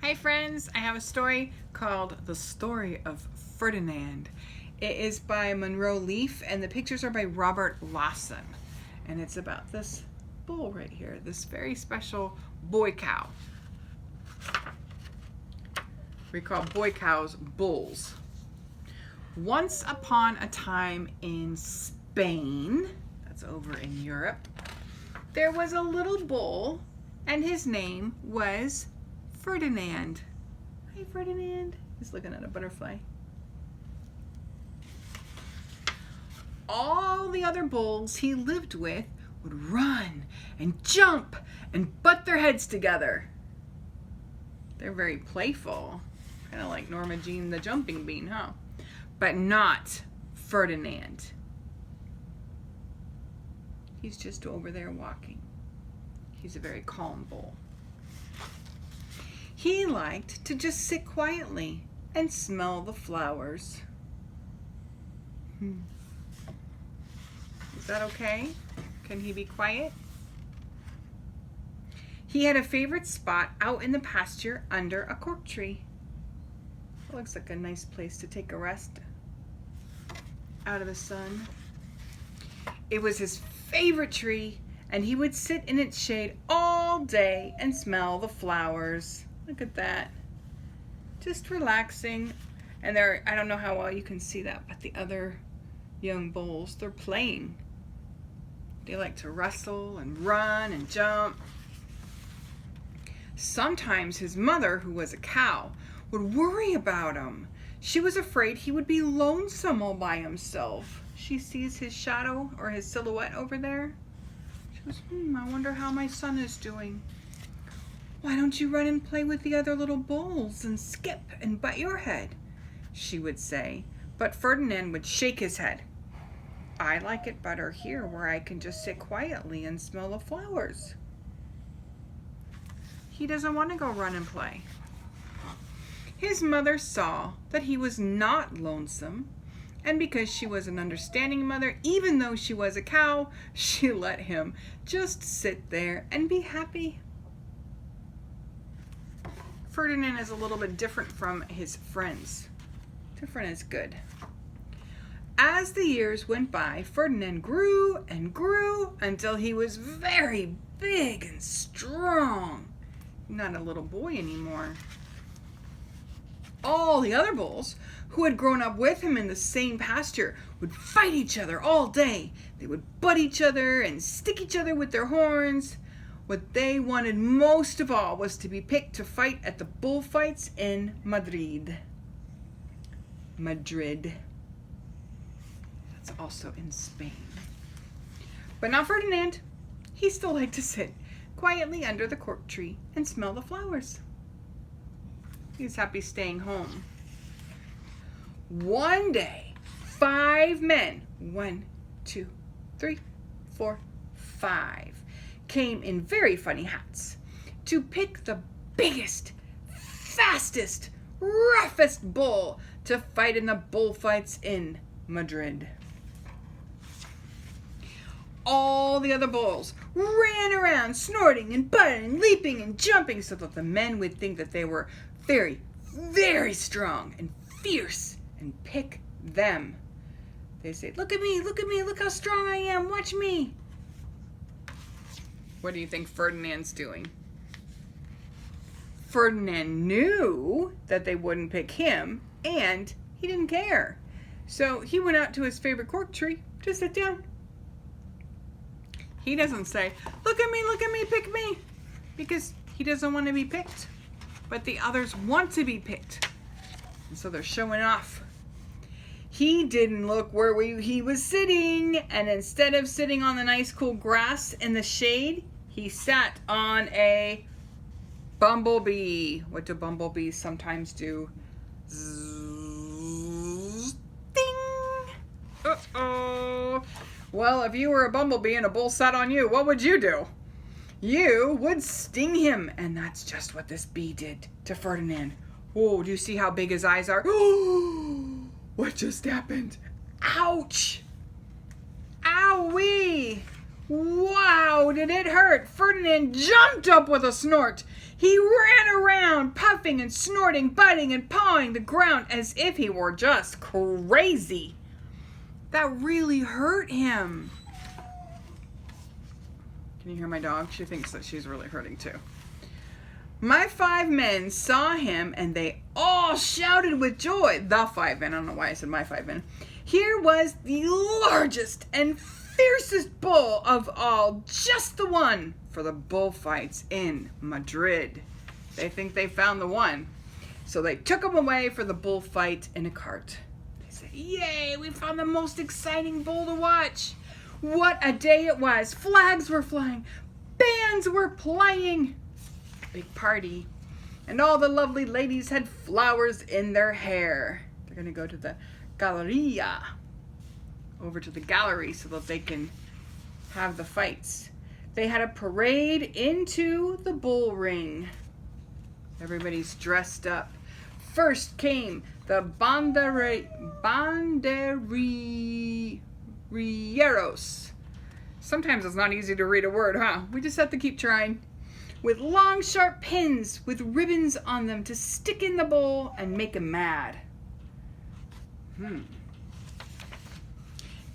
Hi friends, I have a story called The Story of Ferdinand. It is by Munro and the pictures are by Robert Lawson. And it's about this bull right here, this very special boy cow. We call boy cows bulls. Once upon a time in Spain, that's over in Europe, there was a little bull and his name was Ferdinand. Hi, Ferdinand. He's looking at a butterfly. All the other bulls he lived with would run and jump and butt their heads together. They're very playful, kind of like Norma Jean the jumping bean, huh? But not Ferdinand. He's just over there walking. He's a very calm bull. He liked to just sit quietly and smell the flowers. Is that okay? Can he be quiet? He had a favorite spot out in the pasture under a cork tree. It looks like a nice place to take a rest out of the sun. It was his favorite tree, and he would sit in its shade all day and smell the flowers. Look at that. Just relaxing. And I don't know how well you can see that, but the other young bulls, they're playing. They like to wrestle and run and jump. Sometimes his mother, who was a cow, would worry about him. She was afraid he would be lonesome all by himself. She sees his shadow or his silhouette over there. She goes, I wonder how my son is doing. Why don't you run and play with the other little bulls and skip and butt your head? She would say, but Ferdinand would shake his head. I like it better here where I can just sit quietly and smell the flowers. He doesn't want to go run and play. His mother saw that he was not lonesome, and because she was an understanding mother, even though she was a cow, she let him just sit there and be happy. Ferdinand is a little bit different from his friends. Different is good. As the years went by, Ferdinand grew and grew until he was very big and strong. Not a little boy anymore. All the other bulls who had grown up with him in the same pasture would fight each other all day. They would butt each other and stick each other with their horns. What they wanted most of all was to be picked to fight at the bullfights in Madrid. That's also in Spain. But not Ferdinand. He still liked to sit quietly under the cork tree and smell the flowers. He was happy staying home. One day, 5 men, 1, 2, 3, 4, 5, came in very funny hats to pick the biggest, fastest, roughest bull to fight in the bullfights in Madrid. All the other bulls ran around snorting and butting, leaping and jumping so that the men would think that they were very, very strong and fierce and pick them. They say, look at me, look how strong I am, watch me. What do you think Ferdinand's doing? Ferdinand knew that they wouldn't pick him, and he didn't care. So he went out to his favorite cork tree to sit down. He doesn't say, look at me, pick me, because he doesn't want to be picked. But the others want to be picked. And so they're showing off. He didn't look where he was sitting, and instead of sitting on the nice cool grass in the shade, he sat on a bumblebee. What do bumblebees sometimes do? Zzz, ding! Uh-oh. Well, if you were a bumblebee and a bull sat on you, what would you do? You would sting him, and that's just what this bee did to Ferdinand. Oh, do you see how big his eyes are? Oh, what just happened? Ouch! Owie! Wow, did it hurt? Ferdinand jumped up with a snort. He ran around, puffing laughing and snorting, biting and pawing the ground as if he were just crazy. That really hurt him. Can you hear my dog? She thinks that she's really hurting too. My 5 men saw him and they all shouted with joy. The 5 men, I don't know why I said my 5 men. Here was the largest and fiercest bull of all, just the one for the bullfights in Madrid. They think they found the one. So they took him away for the bullfight in a cart. They said, yay, we found the most exciting bull to watch. What a day it was. Flags were flying. Bands were playing. Big party. And all the lovely ladies had flowers in their hair. They're going to go to the Galleria. Over to the gallery so that they can have the fights. They had a parade into the bull ring. Everybody's dressed up. First came the banderilleros. Sometimes it's not easy to read a word, huh? We just have to keep trying. With long, sharp pins with ribbons on them to stick in the bull and make him mad.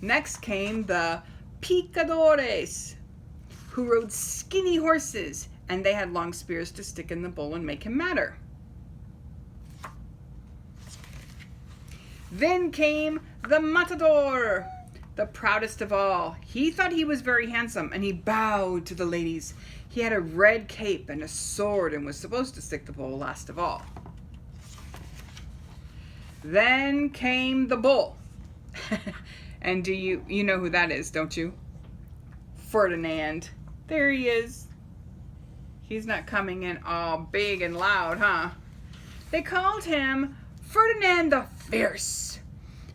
Next came the picadores, who rode skinny horses, and they had long spears to stick in the bull and make him madder. Then came the matador, the proudest of all. He thought he was very handsome, and he bowed to the ladies. He had a red cape and a sword and was supposed to stick the bull last of all. Then came the bull. And do you know who that is, don't you? Ferdinand. There he is. He's not coming in all big and loud, huh? They called him Ferdinand the Fierce.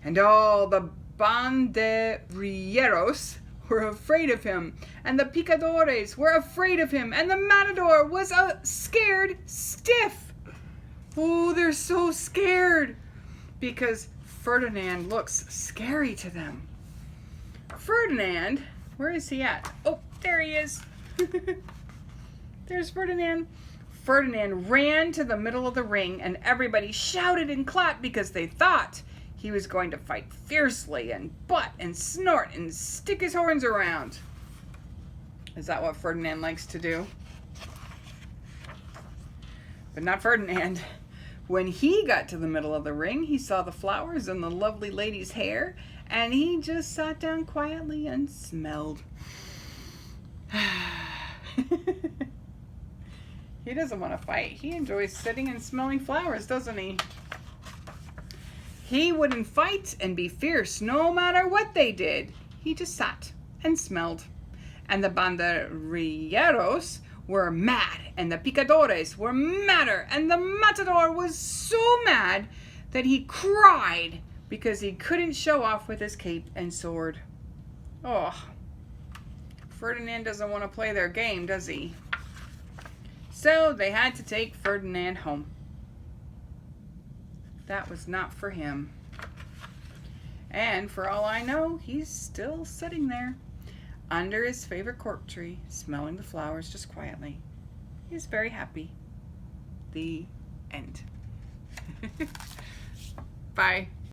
And all the banderilleros were afraid of him. And the picadores were afraid of him. And the matador was scared stiff. Oh, they're so scared. Because Ferdinand looks scary to them. Ferdinand, where is he at? Oh, there he is. There's Ferdinand. Ferdinand ran to the middle of the ring and everybody shouted and clapped because they thought he was going to fight fiercely and butt and snort and stick his horns around. Is that what Ferdinand likes to do? But not Ferdinand. When he got to the middle of the ring, he saw the flowers in the lovely lady's hair, and he just sat down quietly and smelled. He doesn't want to fight. He enjoys sitting and smelling flowers, doesn't he? He wouldn't fight and be fierce no matter what they did. He just sat and smelled. And the banderilleros were mad, and the picadores were madder, and the matador was so mad that he cried because he couldn't show off with his cape and sword. Oh, Ferdinand doesn't want to play their game, does he? So they had to take Ferdinand home. That was not for him. And for all I know, he's still sitting there under his favorite cork tree, smelling the flowers just quietly. He's very happy. The end. Bye.